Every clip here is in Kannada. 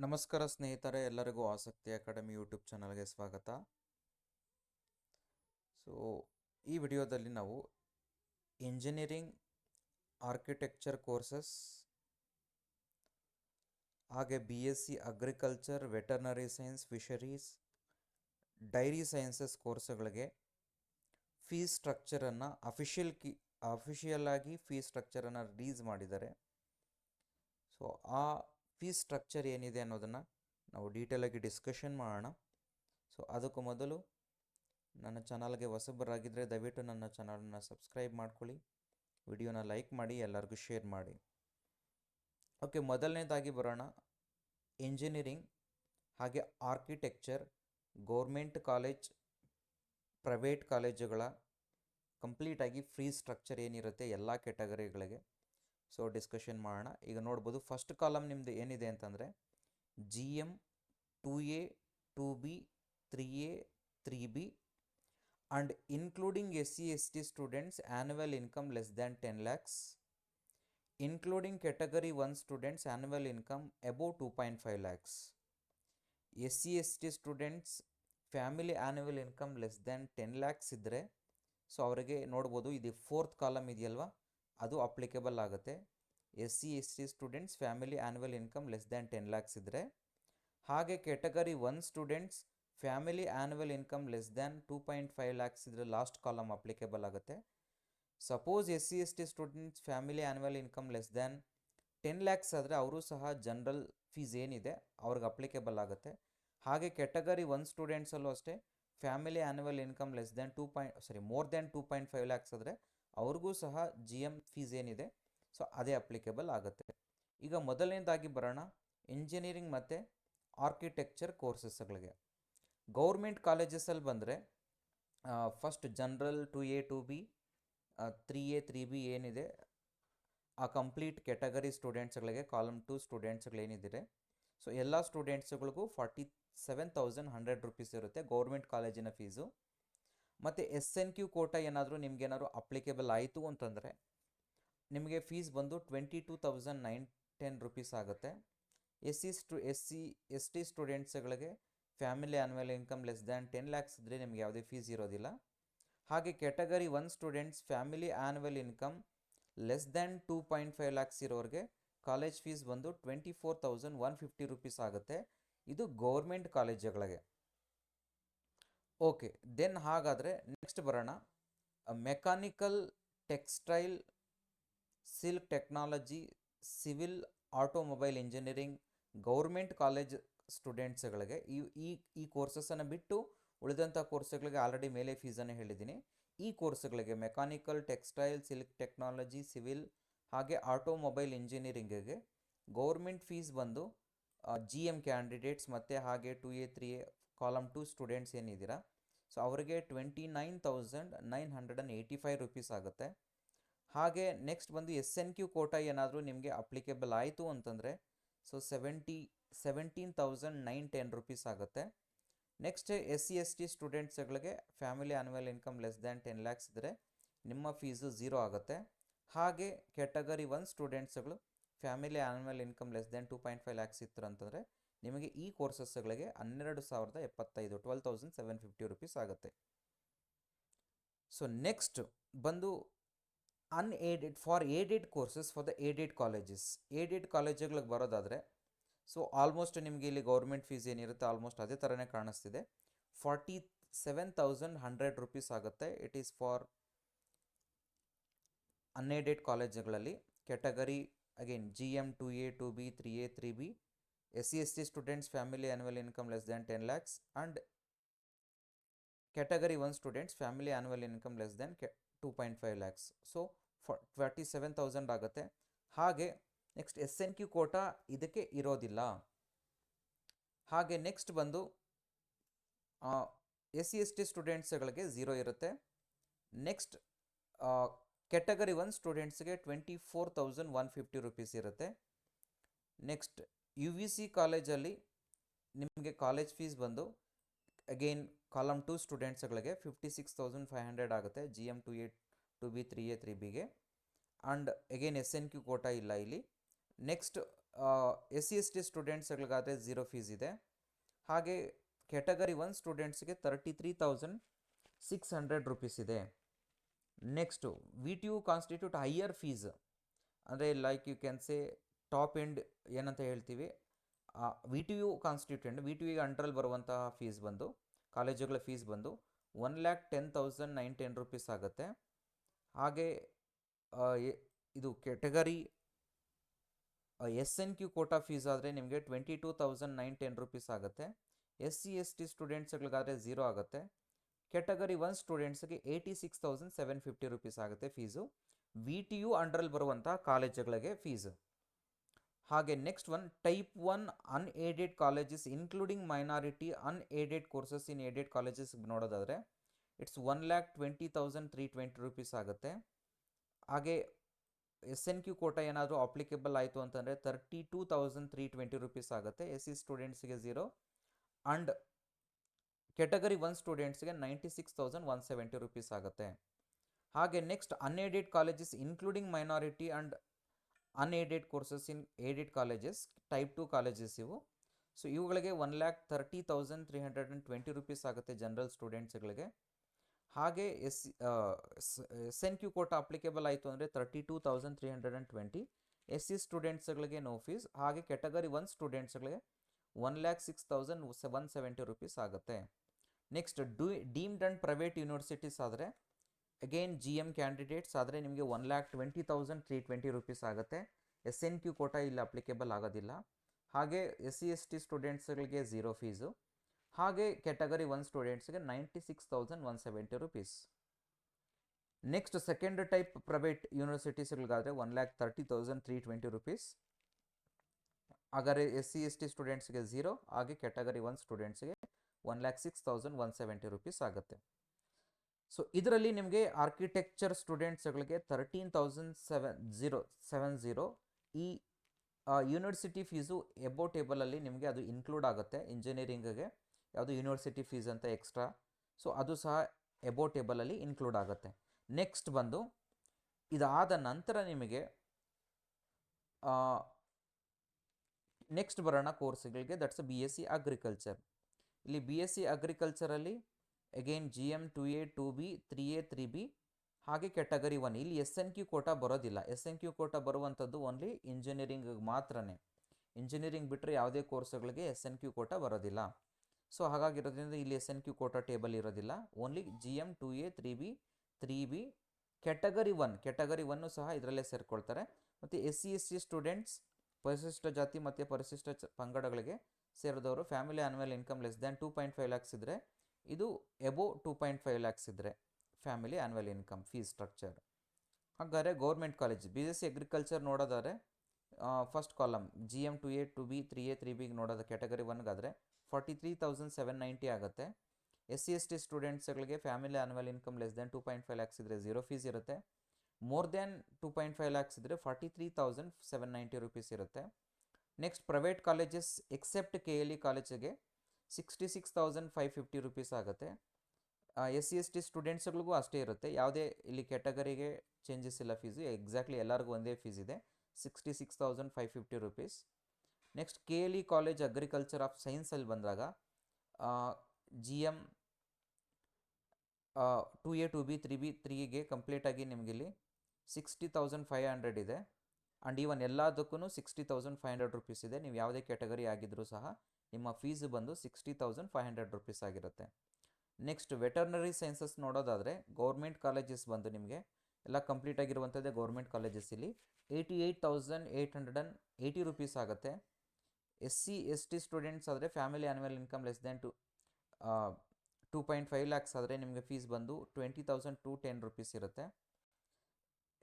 ನಮಸ್ಕಾರ ಸ್ನೇಹಿತರೆ, ಎಲ್ಲರಿಗೂ ಆಸಕ್ತಿ ಅಕಾಡೆಮಿ ಯೂಟ್ಯೂಬ್ ಚಾನಲ್ಗೆ ಸ್ವಾಗತ. ಸೊ ಈ ವಿಡಿಯೋದಲ್ಲಿ ನಾವು ಇಂಜಿನಿಯರಿಂಗ್ ಆರ್ಕಿಟೆಕ್ಚರ್ ಕೋರ್ಸಸ್ ಹಾಗೆ BSc agriculture, veterinary science, fisheries, dairy sciences ಕೋರ್ಸ್ಗಳಿಗೆ ಫೀಸ್ ಸ್ಟ್ರಕ್ಚರನ್ನು ಅಫಿಷಿಯಲ್ ಆಗಿ ಫೀಸ್ ಸ್ಟ್ರಕ್ಚರನ್ನು ರಿಲೀಸ್ ಮಾಡಿದ್ದಾರೆ. ಸೊ ಆ ಫೀಸ್ ಸ್ಟ್ರಕ್ಚರ್ ಏನಿದೆ ಅನ್ನೋದನ್ನು ನಾವು ಡೀಟೇಲಾಗಿ ಡಿಸ್ಕಷನ್ ಮಾಡೋಣ. ಸೊ ಅದಕ್ಕೂ ಮೊದಲು ನನ್ನ ಚಾನಲ್ಗೆ ಹೊಸಬರಾಗಿದ್ದರೆ ದಯವಿಟ್ಟು ನನ್ನ ಚಾನಲನ್ನು ಸಬ್ಸ್ಕ್ರೈಬ್ ಮಾಡ್ಕೊಳ್ಳಿ, ವಿಡಿಯೋನ ಲೈಕ್ ಮಾಡಿ, ಎಲ್ಲರಿಗೂ ಶೇರ್ ಮಾಡಿ. ಓಕೆ, ಮೊದಲನೇದಾಗಿ ಬರೋಣ. ಇಂಜಿನಿಯರಿಂಗ್ ಹಾಗೆ ಆರ್ಕಿಟೆಕ್ಚರ್ ಗೌರ್ಮೆಂಟ್ ಕಾಲೇಜ್, ಪ್ರೈವೇಟ್ ಕಾಲೇಜುಗಳ ಕಂಪ್ಲೀಟಾಗಿ ಫ್ರೀ ಸ್ಟ್ರಕ್ಚರ್ ಏನಿರುತ್ತೆ ಎಲ್ಲ ಕ್ಯಾಟಗರಿಗಳಿಗೆ ಸೊ ಡಿಸ್ಕಷನ್ ಮಾಡೋಣ. ಈಗ ನೋಡ್ಬೋದು, ಫಸ್ಟ್ ಕಾಲಮ್ ನಿಮ್ಮದು ಏನಿದೆ ಅಂತಂದರೆ GM 2A 2B 3A 3B and including SC/ST students annual income less than 10 lakhs, including category 1 students annual income above 2.5 lakhs. SC/ST students family annual income less than 10 lakhs ಇದ್ದರೆ ಸೊ ಅವರಿಗೆ ನೋಡ್ಬೋದು, ಇದು ಫೋರ್ತ್ ಕಾಲಮ್ ಇದೆಯಲ್ವಾ, ಅದು ಅಪ್ಲಿಕೇಬಲ್ ಆಗುತ್ತೆ. SC/ST students family annual income less than 10 lakhs ಇದ್ದರೆ. ಹಾಗೆ category 1 students family annual income less than 2.5 lakhs ಇದ್ದರೆ ಲಾಸ್ಟ್ ಕಾಲಮ್ ಅಪ್ಲಿಕೇಬಲ್ ಆಗುತ್ತೆ. Suppose SC/ST students family annual income less than 10 lakhs ಆದರೆ ಅವರು ಸಹ ಜನರಲ್ ಫೀಸ್ ಏನಿದೆ ಅವ್ರಿಗೆ ಅಪ್ಲಿಕೇಬಲ್ ಆಗುತ್ತೆ. ಹಾಗೆ ಕ್ಯಾಟಗರಿ 1 ಸ್ಟೂಡೆಂಟ್ಸಲ್ಲೂ ಅಷ್ಟೇ family annual income less than more than 2.5 lakhs ಆದರೆ ಅವ್ರಿಗೂ ಸಹ GM ಫೀಸ್ ಏನಿದೆ ಸೊ ಅದೇ ಅಪ್ಲಿಕೇಬಲ್ ಆಗುತ್ತೆ. ಈಗ ಮೊದಲನೇದಾಗಿ ಬರೋಣ ಇಂಜಿನಿಯರಿಂಗ್ ಮತ್ತು ಆರ್ಕಿಟೆಕ್ಚರ್ ಕೋರ್ಸಸ್ಗಳಿಗೆ. ಗೌರ್ಮೆಂಟ್ ಕಾಲೇಜಸಲ್ಲಿ ಬಂದರೆ first general 2A 2B 3A 3B ಏನಿದೆ ಆ ಕಂಪ್ಲೀಟ್ ಕ್ಯಾಟಗರಿ ಸ್ಟೂಡೆಂಟ್ಸ್ಗಳಿಗೆ, ಕಾಲಮ್ 2 ಸ್ಟೂಡೆಂಟ್ಸ್ಗಳೇನಿದೆ ಸೊ ಎಲ್ಲ ಸ್ಟೂಡೆಂಟ್ಸ್ಗಳಿಗೂ 47,100 ರೂಪೀಸ್ ಇರುತ್ತೆ ಗೌರ್ಮೆಂಟ್ ಕಾಲೇಜಿನ ಫೀಸು. ಮತ್ತು SNQ ಕೋಟಾ ನಿಮಗೇನಾದರೂ ಅಪ್ಲಿಕೇಬಲ್ ಆಯಿತು ಅಂತಂದರೆ ನಿಮಗೆ ಫೀಸ್ ಬಂದು 22,910 ರೂಪೀಸ್ ಆಗುತ್ತೆ. SC/ST ಸ್ಟೂಡೆಂಟ್ಸ್ಗಳಿಗೆ family annual income less than 10 lakhs ಇದ್ದರೆ ನಿಮಗೆ ಯಾವುದೇ ಫೀಸ್ ಇರೋದಿಲ್ಲ. ಹಾಗೆ category 1 students family annual income less than 2.5 lakhs ಇರೋರಿಗೆ ಕಾಲೇಜ್ ಫೀಸ್ ಬಂದು 24,150 ರೂಪೀಸ್ ಆಗುತ್ತೆ. ಇದು ಗೌರ್ಮೆಂಟ್ ಕಾಲೇಜುಗಳಿಗೆ. ಓಕೆ, ದೆನ್ ಹಾಗಾದರೆ ನೆಕ್ಸ್ಟ್ ಬರೋಣ mechanical, textile, silk technology, civil, automobile engineering government college ಸ್ಟೂಡೆಂಟ್ಸ್ಗಳಿಗೆ ಈ ಕೋರ್ಸಸನ್ನು ಬಿಟ್ಟು ಉಳಿದಂಥ ಕೋರ್ಸ್ಗಳಿಗೆ ಆಲ್ರೆಡಿ ಮೇಲೆ ಫೀಸನ್ನು ಹೇಳಿದ್ದೀನಿ. ಈ ಕೋರ್ಸ್ಗಳಿಗೆ mechanical, textile, silk technology, civil ಹಾಗೆ ಆಟೋಮೊಬೈಲ್ ಇಂಜಿನಿಯರಿಂಗಿಗೆ ಗೌರ್ಮೆಂಟ್ ಫೀಸ್ ಬಂದು GM ಕ್ಯಾಂಡಿಡೇಟ್ಸ್ ಮತ್ತು ಹಾಗೆ 2A 3A column 2 students ಏನಿದ್ದೀರಾ so ಅವರಿಗೆ 29,985 ರೂಪೀಸ್ ಆಗುತ್ತೆ. ಹಾಗೆ ನೆಕ್ಸ್ಟ್ ಬಂದು SNQ ಕೋಟಾ ಏನಾದರೂ ನಿಮಗೆ ಅಪ್ಲಿಕೇಬಲ್ ಆಯಿತು ಅಂತಂದರೆ ಸೊ 17,910 ರೂಪೀಸ್ ಆಗುತ್ತೆ. ನೆಕ್ಸ್ಟ್ SC/ST ಸ್ಟೂಡೆಂಟ್ಸ್ಗಳಿಗೆ family annual income less than 10 lakhs ಇದ್ದರೆ ನಿಮ್ಮ ಫೀಸು 0 ಆಗುತ್ತೆ. ಹಾಗೆ ಕ್ಯಾಟಗರಿ 1 ಸ್ಟೂಡೆಂಟ್ಸ್ಗಳು family annual income less than 2.5 lakhs ಇತ್ತು ಅಂತಂದರೆ ನಿಮಗೆ ಈ ಕೋರ್ಸಸ್ಗಳಿಗೆ 12,075 12,750 ರೂಪೀಸ್ ಆಗುತ್ತೆ. ಸೊ ನೆಕ್ಸ್ಟ್ ಬಂದು aided courses for the aided colleges. Aided ಕಾಲೇಜುಗಳಿಗೆ ಬರೋದಾದರೆ ಸೊ ಆಲ್ಮೋಸ್ಟ್ ನಿಮಗೆ ಇಲ್ಲಿ ಗೌರ್ಮೆಂಟ್ ಫೀಸ್ ಏನಿರುತ್ತೆ ಆಲ್ಮೋಸ್ಟ್ ಅದೇ ಥರನೇ ಕಾಣಿಸ್ತಿದೆ. 47,100 ರೂಪೀಸ್ ಆಗುತ್ತೆ. ಇಟ್ ಈಸ್ ಫಾರ್ ಅನ್ಏಡೆಡ್ ಕಾಲೇಜುಗಳಲ್ಲಿ. Category again GM 2A 2B 3A 3B. SC/ST students family annual income less than 10 lakhs and category 1 students family annual income less than 2.5 lakhs. So 47,000 ಆಗುತ್ತೆ. ಹಾಗೆ ನೆಕ್ಸ್ಟ್ SNQ ಕೋಟಾ ಇದಕ್ಕೆ ಇರೋದಿಲ್ಲ. ಹಾಗೆ ನೆಕ್ಸ್ಟ್ ಬಂದು SC/ST ಸ್ಟೂಡೆಂಟ್ಸ್ಗಳಿಗೆ 0 ಇರುತ್ತೆ. ನೆಕ್ಸ್ಟ್ ಕ್ಯಾಟಗರಿ 1 ಸ್ಟೂಡೆಂಟ್ಸ್ಗೆ 24,150 ರೂಪೀಸ್ ಇರುತ್ತೆ. ನೆಕ್ಸ್ಟ್ UVC ಕಾಲೇಜಲ್ಲಿ ನಿಮಗೆ ಕಾಲೇಜ್ ಫೀಸ್ ಬಂದು ಅಗೇನ್ ಕಾಲಮ್ 2 ಸ್ಟೂಡೆಂಟ್ಸ್ಗಳಿಗೆ 56,500 ಆಗುತ್ತೆ GM 2A 2B 3A 3Bಗೆ. ಆ್ಯಂಡ್ ಅಗೇನ್ SNQ ಕೋಟಾ ಇಲ್ಲ ಇಲ್ಲಿ. ನೆಕ್ಸ್ಟ್ SC ST ಸ್ಟೂಡೆಂಟ್ಸ್ಗಳಿಗಾದರೆ ಝೀರೋ ಫೀಸ್ ಇದೆ. ಹಾಗೆ ಕ್ಯಾಟಗರಿ 1 ಸ್ಟೂಡೆಂಟ್ಸ್ಗೆ 33,600 ರೂಪೀಸ್ ಇದೆ. Next VTU constitute higher fees, ಅಂದರೆ like you can say top end ಏನಂತ ಹೇಳ್ತೀವಿ, VTU ಕಾನ್ಸ್ಟಿಟ್ಯೂಂಟ್ VTUಗೆ ಅಂಡರಲ್ಲಿ ಬರುವಂತಹ ಫೀಸ್ ಬಂದು, ಕಾಲೇಜುಗಳ ಫೀಸ್ ಬಂದು 1,10,910 ರೂಪೀಸ್ ಆಗುತ್ತೆ. ಹಾಗೆ ಇದು ಕ್ಯಾಟಗರಿ SNQ ಕೋಟಾ ಫೀಸ್ ಆದರೆ ನಿಮಗೆ 22,910 ರೂಪೀಸ್ ಆಗುತ್ತೆ. SC ST ಸ್ಟೂಡೆಂಟ್ಸ್ಗಳಿಗಾದರೆ ಝೀರೋ ಆಗುತ್ತೆ. ಕ್ಯಾಟಗರಿ 1 ಸ್ಟೂಡೆಂಟ್ಸ್ಗೆ 86,750 ರೂಪೀಸ್ ಆಗುತ್ತೆ ಫೀಸು, VTU ಅಂಡರಲ್ಲಿ ಬರುವಂತಹ ಕಾಲೇಜುಗಳಿಗೆ ಫೀಸು. ಹಾಗೆ next one type 1 unaided colleges including minority unaided courses ಇನ್ ಏಡೆಡ್ ಕಾಲೇಜಸ್ ನೋಡೋದಾದರೆ ಇಟ್ಸ್ 1,20,320 ರೂಪೀಸ್ ಆಗುತ್ತೆ. ಹಾಗೆ SNQ ಕೋಟಾ ಏನಾದರೂ ಅಪ್ಲಿಕೇಬಲ್ ಆಯಿತು ಅಂತಂದರೆ 32,320 ರೂಪೀಸ್ ಆಗುತ್ತೆ. SC ಸ್ಟೂಡೆಂಟ್ಸ್ಗೆ ಝೀರೋ ಆ್ಯಂಡ್ ಕ್ಯಾಟಗರಿ 1 ಸ್ಟೂಡೆಂಟ್ಸ್ಗೆ 96,170 ರೂಪೀಸ್ ಆಗುತ್ತೆ. ಹಾಗೆ next unaided colleges including minority and unaided courses in aided colleges type 2 colleges ಇವು. ಸೊ ಇವುಗಳಿಗೆ 1,30,320 ರೂಪೀಸ್ ಆಗುತ್ತೆ ಜನರಲ್ ಸ್ಟೂಡೆಂಟ್ಸ್ಗಳಿಗೆ. ಹಾಗೆ SNQ ಕೋಟಾ ಅಪ್ಲಿಕೇಬಲ್ ಆಯಿತು ಅಂದರೆ 32,320. SC ಸ್ಟೂಡೆಂಟ್ಸ್ಗಳಿಗೆ ನೋ ಫೀಸ್. ಹಾಗೆ ಕ್ಯಾಟಗರಿ 1 ಸ್ಟೂಡೆಂಟ್ಸ್ಗಳಿಗೆ 1,06,170 ರೂಪೀಸ್ ಆಗುತ್ತೆ. Next deemed and private universities ಆದರೆ ಅಗೇನ್ GM ಕ್ಯಾಂಡಿಡೇಟ್ಸ್ ಆದರೆ ನಿಮಗೆ 1,20,320 ರೂಪೀಸ್ ಆಗುತ್ತೆ. SNQ ಕೋಟಾ ಇಲ್ಲಿ ಅಪ್ಲಿಕೇಬಲ್ ಆಗೋದಿಲ್ಲ. ಹಾಗೆ SC ST ಸ್ಟೂಡೆಂಟ್ಸ್ಗಳಿಗೆ ಝೀರೋ ಫೀಸು. ಹಾಗೆ ಕ್ಯಾಟಗರಿ 1 ಸ್ಟೂಡೆಂಟ್ಸ್ಗೆ 96,170 rupees. Next second type private ಯೂನಿವರ್ಸಿಟೀಸ್ಗಳಿಗಾದರೆ 1,30,320 ರೂಪೀಸ್. ಹಾಗಾದರೆ SC ST ಸ್ಟೂಡೆಂಟ್ಸ್ಗೆ ಝೀರೋ. ಹಾಗೆ ಕ್ಯಾಟಗರಿ 1 ಸ್ಟೂಡೆಂಟ್ಸ್ಗೆ 1,06,170 ರೂಪೀಸ್ ಆಗುತ್ತೆ. ಸೊ ಇದರಲ್ಲಿ ನಿಮಗೆ ಆರ್ಕಿಟೆಕ್ಚರ್ ಸ್ಟೂಡೆಂಟ್ಸ್ಗಳಿಗೆ 13,770. ಈ ಯೂನಿವರ್ಸಿಟಿ ಫೀಸು ಎಬೋ ಟೇಬಲಲ್ಲಿ ನಿಮಗೆ ಅದು ಇನ್ಕ್ಲೂಡ್ ಆಗುತ್ತೆ. ಇಂಜಿನಿಯರಿಂಗ್ಗೆ ಯಾವುದು ಯೂನಿವರ್ಸಿಟಿ ಫೀಸ್ ಅಂತ ಎಕ್ಸ್ಟ್ರಾ, ಸೊ ಅದು ಸಹ ಎಬೋ ಟೇಬಲಲ್ಲಿ ಇನ್ಕ್ಲೂಡ್ ಆಗುತ್ತೆ. ನೆಕ್ಸ್ಟ್ ಬಂದು ಇದಾದ ನಂತರ ನಿಮಗೆ ನೆಕ್ಸ್ಟ್ ಬರೋಣ ಕೋರ್ಸ್ಗಳಿಗೆ, ದಟ್ಸ್ BSc ಅಗ್ರಿಕಲ್ಚರ್. ಇಲ್ಲಿ BSc ಅಗ್ರಿಕಲ್ಚರಲ್ಲಿ again GM 2A 2B 3A 3B ಹಾಗೆ ಕ್ಯಾಟಗರಿ 1. ಇಲ್ಲಿ SNQ ಕೋಟಾ ಬರೋದಿಲ್ಲ. SNQ ಕೋಟಾ ಬರುವಂಥದ್ದು ಓನ್ಲಿ ಇಂಜಿನಿಯರಿಂಗ್ ಮಾತ್ರನೇ. ಇಂಜಿನಿಯರಿಂಗ್ ಬಿಟ್ಟರೆ ಯಾವುದೇ ಕೋರ್ಸ್ಗಳಿಗೆ SNQ ಕೋಟಾ ಬರೋದಿಲ್ಲ. ಸೊ ಹಾಗಾಗಿರೋದ್ರಿಂದ ಇಲ್ಲಿ SNQ ಕೋಟಾ ಟೇಬಲ್ ಇರೋದಿಲ್ಲ. Only GM 2A 3B 3B category 1 ಸಹ ಇದರಲ್ಲೇ ಸೇರಿಕೊಳ್ತಾರೆ. ಮತ್ತು SC ST ಸ್ಟೂಡೆಂಟ್ಸ್, ಪರಿಶಿಷ್ಟ ಜಾತಿ ಮತ್ತು ಪರಿಶಿಷ್ಟ ಪಂಗಡಗಳಿಗೆ ಸೇರಿದವರು family annual income less than 2.5 lakhs ಇದ್ದರೆ, ಇದು ಎಬೋ 2.5 ಲ್ಯಾಕ್ಸ್ ಇದ್ದರೆ family annual income fees structure. ಹಾಗಾದರೆ ಗೌರ್ಮೆಂಟ್ ಕಾಲೇಜ್ BSc ಅಗ್ರಿಕಲ್ಚರ್ ನೋಡೋದಾದರೆ first column GM 2A 2B 3A 3B ನೋಡೋದು ಕ್ಯಾಟಗರಿ 1ಗಾದರೆ 43,790 ಆಗುತ್ತೆ. SC ST ಸ್ಟೂಡೆಂಟ್ಸ್ಗಳಿಗೆ family annual income less than 2.5 lakhs ಇದ್ದರೆ ಝೀರೋ ಫೀಸ್ ಇರುತ್ತೆ. ಮೋರ್ ದ್ಯಾನ್ 2.5 ಲ್ಯಾಕ್ಸ್ ಇದ್ದರೆ 43,790 ರೂಪೀಸ್ ಇರುತ್ತೆ. Next private colleges except KLE ಕಾಲೇಜಿಗೆ 66,550 ರೂಪೀಸ್ ಆಗುತ್ತೆ. SC ST ಸ್ಟೂಡೆಂಟ್ಸ್ಗಳಿಗೂ ಅಷ್ಟೇ ಇರುತ್ತೆ. ಯಾವುದೇ ಇಲ್ಲಿ ಕ್ಯಾಟಗರಿಗೆ ಚೇಂಜಸ್ ಇಲ್ಲ ಫೀಸು, ಎಕ್ಸಾಕ್ಟ್ಲಿ ಎಲ್ಲರಿಗೂ ಒಂದೇ ಫೀಸ್ ಇದೆ, 66,550 rupees. Next KLE college agriculture of ಸೈನ್ಸಲ್ಲಿ ಬಂದಾಗ GM 2A 2B 3B 3ಗೆ ಕಂಪ್ಲೀಟಾಗಿ ನಿಮಗಿಲ್ಲಿ 60,500 ಇದೆ. ಆ್ಯಂಡ್ ಈವನ್ ಎಲ್ಲದಕ್ಕೂ 60,500 ರೂಪೀಸ್ ಇದೆ. ನೀವು ಯಾವುದೇ ಕ್ಯಾಟಗರಿ ಆಗಿದ್ದರೂ ಸಹ ನಿಮ್ಮ ಫೀಸು ಬಂದು 60,500 ರೂಪೀಸ್ ಆಗಿರುತ್ತೆ. ನೆಕ್ಸ್ಟ್ ವೆಟರ್ನರಿ ಸೈನ್ಸಸ್ ನೋಡೋದಾದರೆ ಗೌರ್ಮೆಂಟ್ ಕಾಲೇಜಸ್ ಬಂದು ನಿಮಗೆ ಎಲ್ಲ ಕಂಪ್ಲೀಟ್ ಆಗಿರುವಂಥದ್ದೇ ಗೌರ್ಮೆಂಟ್ ಕಾಲೇಜಸ್ ಇಲ್ಲಿ 88,880 ರೂಪೀಸ್ ಆಗುತ್ತೆ. SC ST ಸ್ಟೂಡೆಂಟ್ಸ್ ಆದರೆ family annual income less than 2.5 lakhs ಆದರೆ ನಿಮಗೆ ಫೀಸ್ ಬಂದು 20,210 ರೂಪೀಸ್ ಇರುತ್ತೆ.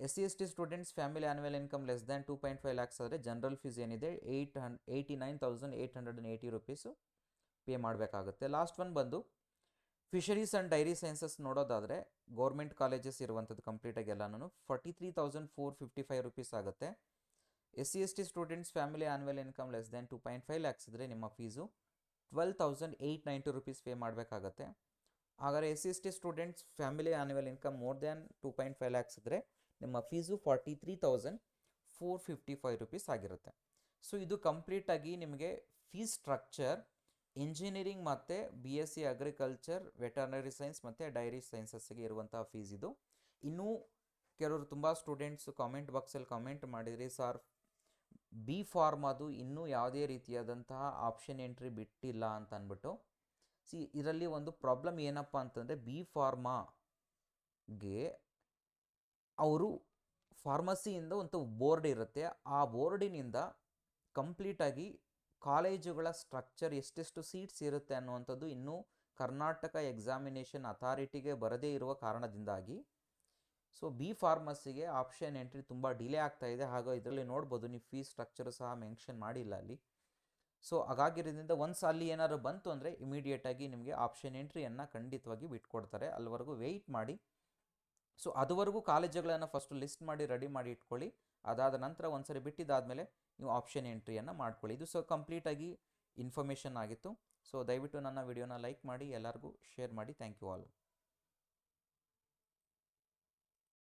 SC ST students family annual income less than 2.5 lakhs ಆದರೆ ಜನರಲ್ ಫೀಸ್ ಏನಿದೆ 89,880 ರೂಪೀಸು ಪೇ ಮಾಡಬೇಕಾಗುತ್ತೆ. ಲಾಸ್ಟ್ ಒನ್ ಬಂದು ಫಿಶರೀಸ್ ಆ್ಯಂಡ್ ಡೈರಿ ಸೈನ್ಸಸ್ ನೋಡೋದಾದರೆ ಗೌರ್ಮೆಂಟ್ ಕಾಲೇಜಸ್ ಇರುವಂಥದ್ದು ಕಂಪ್ಲೀಟಾಗಿ ಎಲ್ಲನೂ 43,455 ರೂಪೀಸ್ ಆಗುತ್ತೆ. SC ST students family annual income less than 2.5 lakhs ಇದ್ದರೆ ನಿಮ್ಮ ಫೀಸು 12,890 ರೂಪೀಸ್ ಪೇ ಮಾಡಬೇಕಾಗತ್ತೆ. ಹಾಗಾದರೆ SC ST students family annual income more than 2.5 lakhs ಇದ್ದರೆ ನಿಮ್ಮ ಫೀಸು 43,455 ರೂಪೀಸ್ ಆಗಿರುತ್ತೆ. ಸೊ ಇದು ಕಂಪ್ಲೀಟಾಗಿ ನಿಮಗೆ ಫೀಸ್ ಸ್ಟ್ರಕ್ಚರ್ ಇಂಜಿನಿಯರಿಂಗ್ ಮತ್ತು BSc ಅಗ್ರಿಕಲ್ಚರ್, ವೆಟರ್ನರಿ ಸೈನ್ಸ್ ಮತ್ತು ಡೈರಿ ಸೈನ್ಸಸ್ಗೆ ಇರುವಂತಹ ಫೀಸ್ ಇದು. ಇನ್ನೂ ಕೆಲವರು ತುಂಬ ಸ್ಟೂಡೆಂಟ್ಸ್ ಕಾಮೆಂಟ್ ಬಾಕ್ಸಲ್ಲಿ ಕಾಮೆಂಟ್ ಮಾಡಿದ್ರಿ, ಸರ್ ಬಿ ಫಾರ್ಮಾದು ಇನ್ನೂ ಯಾವುದೇ ರೀತಿಯಾದಂತಹ ಆಪ್ಷನ್ ಎಂಟ್ರಿ ಬಿಟ್ಟಿಲ್ಲ ಅಂತ ಅಂದ್ಬಿಟ್ಟು. ಇದರಲ್ಲಿ ಒಂದು ಪ್ರಾಬ್ಲಮ್ ಏನಪ್ಪ ಅಂತಂದರೆ, ಬಿ ಫಾರ್ಮಾಗೆ ಅವರು ಫಾರ್ಮಸಿಯಿಂದ ಒಂದು ಬೋರ್ಡ್ ಇರುತ್ತೆ, ಆ ಬೋರ್ಡಿನಿಂದ ಕಂಪ್ಲೀಟಾಗಿ ಕಾಲೇಜುಗಳ ಸ್ಟ್ರಕ್ಚರ್ ಎಷ್ಟೆಷ್ಟು ಸೀಟ್ಸ್ ಇರುತ್ತೆ ಅನ್ನುವಂಥದ್ದು ಇನ್ನೂ ಕರ್ನಾಟಕ ಎಕ್ಸಾಮಿನೇಷನ್ ಅಥಾರಿಟಿಗೆ ಬರದೇ ಇರುವ ಕಾರಣದಿಂದಾಗಿ ಸೊ ಬಿ ಫಾರ್ಮಸಿಗೆ ಆಪ್ಷನ್ ಎಂಟ್ರಿ ತುಂಬ ಡಿಲೇ ಆಗ್ತಾ ಇದೆ. ಹಾಗೂ ಇದರಲ್ಲಿ ನೋಡ್ಬೋದು ನೀವು ಫೀಸ್ ಸ್ಟ್ರಕ್ಚರು ಸಹ ಮೆನ್ಷನ್ ಮಾಡಿಲ್ಲ ಅಲ್ಲಿ. ಸೊ ಹಾಗಾಗಿರೋದ್ರಿಂದ ಒನ್ಸ್ ಅಲ್ಲಿ ಏನಾದ್ರು ಬಂತು ಅಂದರೆ ಇಮಿಡಿಯೇಟಾಗಿ ನಿಮಗೆ ಆಪ್ಷನ್ ಎಂಟ್ರಿಯನ್ನು ಖಂಡಿತವಾಗಿ ಬಿಟ್ಕೊಡ್ತಾರೆ. ಅಲ್ಲಿವರೆಗೂ ವೆಯ್ಟ್ ಮಾಡಿ. ಸೊ ಅದುವರೆಗೂ ಕಾಲೇಜುಗಳನ್ನು ಫಸ್ಟು ಲಿಸ್ಟ್ ಮಾಡಿ ರೆಡಿ ಮಾಡಿ ಇಟ್ಕೊಳ್ಳಿ. ಅದಾದ ನಂತರ ಒಂದ್ಸರಿ ಬಿಟ್ಟಿದ್ದಾದಮೇಲೆ ನೀವು ಆಪ್ಷನ್ ಎಂಟ್ರಿಯನ್ನು ಮಾಡ್ಕೊಳ್ಳಿ. ಇದು ಸೊ ಕಂಪ್ಲೀಟಾಗಿ ಇನ್ಫಾರ್ಮೇಷನ್ ಆಗಿತ್ತು. ಸೊ ದಯವಿಟ್ಟು ನನ್ನ ವಿಡಿಯೋನ ಲೈಕ್ ಮಾಡಿ, ಎಲ್ಲರಿಗೂ ಶೇರ್ ಮಾಡಿ. Thank you all.